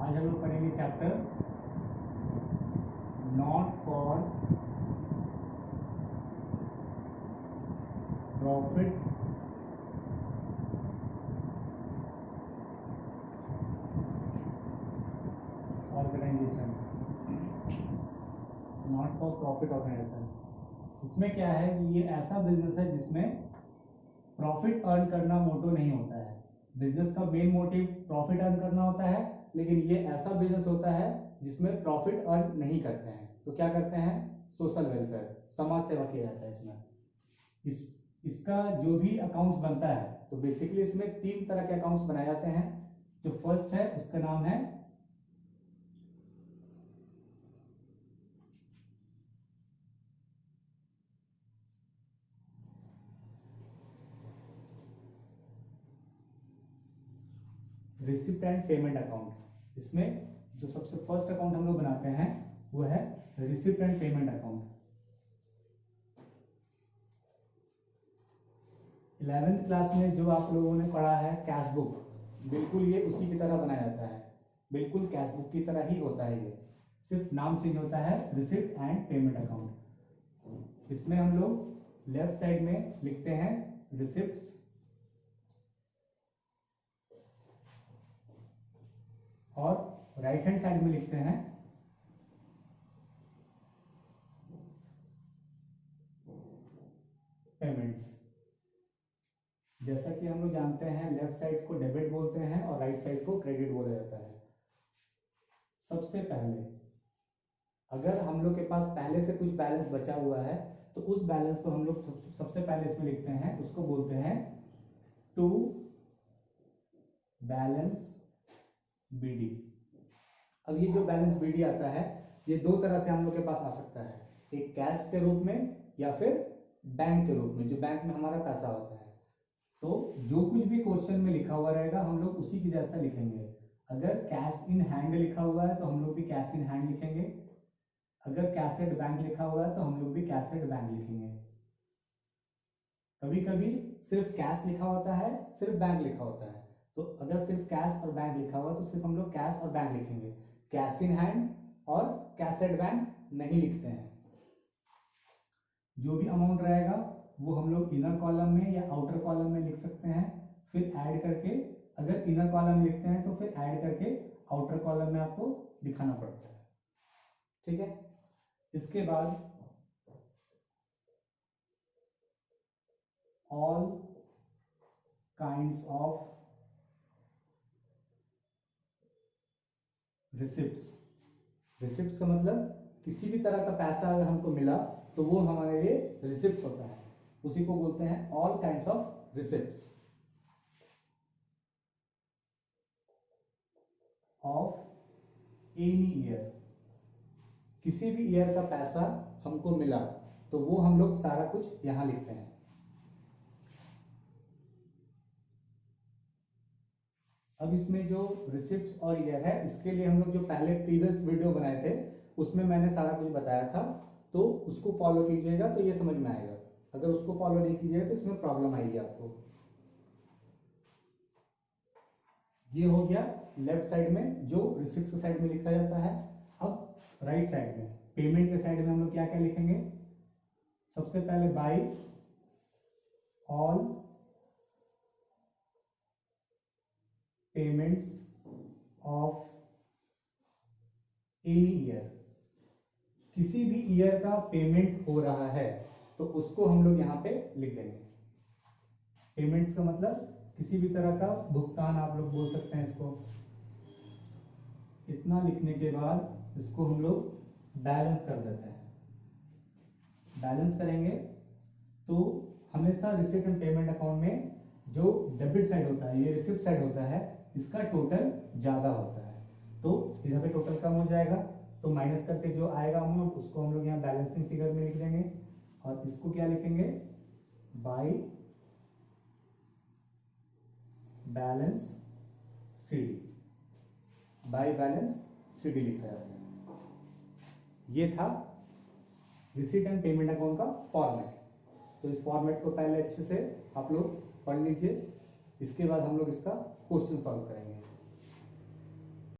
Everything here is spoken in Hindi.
आज हम लोग पढ़ेंगे chapter not for profit organisation. Not for profit organisation, इसमें क्या है कि ये ऐसा बिजनेस है जिसमें प्रॉफिट अर्न करना मोटो नहीं होता है। बिजनेस का मेन मोटिव प्रॉफिट अर्न करना होता है, लेकिन ये ऐसा बिजनेस होता है जिसमें प्रॉफिट अर्न नहीं करते हैं। तो क्या करते हैं? सोशल वेलफेयर, समाज सेवा किया जाता है इसमें। इसका जो भी अकाउंट्स बनता है, तो बेसिकली इसमें 3 तरह के अकाउंट्स बनाए जाते हैं। जो फर्स्ट है उसका नाम है रिसिप्ट एंड पेमेंट अकाउंट। इसमें जो सबसे फर्स्ट अकाउंट हम लोग बनाते हैं वो है receipt and payment account. 11th class में जो आप लोगों ने पढ़ा है कैश बुक, बिल्कुल ये उसी की तरह बनाया जाता है। बिल्कुल कैश बुक की तरह ही होता है, ये सिर्फ नाम चेंज होता है, रिसिप्ट एंड पेमेंट अकाउंट। इसमें हम लोग लेफ्ट साइड में लिखते हैं रिसिप्ट्स और राइट हैंड साइड में लिखते हैं पेमेंट्स। जैसा कि हम लोग जानते हैं, लेफ्ट साइड को डेबिट बोलते हैं और राइट साइड को क्रेडिट बोला जाता है। सबसे पहले अगर हम लोग के पास पहले से कुछ बैलेंस बचा हुआ है, तो उस बैलेंस को हम लोग सबसे पहले इसमें लिखते हैं, उसको बोलते हैं टू बैलेंस बीडी। अब ये जो बैलेंस बीडी आता है, ये 2 तरह से हम लोग के पास आ सकता है, एक कैश के रूप में या फिर बैंक के रूप में, जो बैंक में हमारा पैसा होता है। तो जो कुछ भी क्वेश्चन में लिखा हुआ रहेगा हम लोग उसी की जैसा लिखेंगे। अगर कैश इन हैंड लिखा हुआ है तो हम लोग भी कैश इन हैंड लिखेंगे। अगर कैश एट बैंक लिखा हुआ है तो हम लोग भी कैश एट बैंक लिखेंगे। कभी कभी सिर्फ कैश लिखा होता है, सिर्फ बैंक लिखा होता है, तो अगर सिर्फ कैश और बैंक लिखा हुआ है तो सिर्फ हम लोग कैश और बैंक लिखेंगे। कैश इन हैंड और कैश एट बैंक नहीं लिखते हैं। जो भी अमाउंट रहेगा वो हम लोग इनर कॉलम में या आउटर कॉलम में लिख सकते हैं, फिर ऐड करके, अगर इनर कॉलम लिखते हैं तो फिर ऐड करके आउटर कॉलम में आपको दिखाना पड़ता है। ठीक है। इसके बाद all kinds of receipts. Receipts का मतलब किसी भी तरह का पैसा अगर हमको मिला तो वो हमारे लिए रिसिप्ट होता है, उसी को बोलते हैं all kinds of receipts of any year. किसी भी ईयर का पैसा हमको मिला तो वो हम लोग सारा कुछ यहां लिखते हैं। अब इसमें जो रिसिप्ट्स और ईयर है, इसके लिए हम लोग जो पहले प्रीवियस वीडियो बनाए थे उसमें मैंने सारा कुछ बताया था, तो उसको फॉलो कीजिएगा तो ये समझ में आएगा। अगर उसको फॉलो नहीं कीजिएगा तो इसमें प्रॉब्लम आएगी आपको। ये हो गया लेफ्ट साइड में जो रिसिप्ट के साइड में लिखा जाता है। अब राइट साइड में पेमेंट के साइड में हम लोग क्या क्या लिखेंगे? सबसे पहले by all payments of any year. किसी भी ईयर का पेमेंट हो रहा है तो उसको हम लोग यहाँ पे लिख देंगे। पेमेंट्स का मतलब किसी भी तरह का भुगतान आप लोग बोल सकते हैं इसको। इतना लिखने के बाद इसको हम लोग बैलेंस कर देते हैं। बैलेंस करेंगे तो हमेशा रिसिप्ट एंड पेमेंट अकाउंट में जो डेबिट साइड होता है, ये रिसिप्ट साइड होता है, इसका टोटल ज्यादा होता है, तो इधर पे टोटल कम हो जाएगा, तो माइनस करके जो आएगा अमाउंट उसको हम लोग यहाँ बैलेंसिंग फिगर में लिख देंगे। और इसको क्या लिखेंगे? By balance CD. By balance CD लिखा जाता है। ये था रिसीट एंड पेमेंट अकाउंट का फॉर्मेट। तो इस फॉर्मेट को पहले अच्छे से आप लोग पढ़ लीजिए, इसके बाद हम लोग इसका क्वेश्चन सॉल्व करेंगे।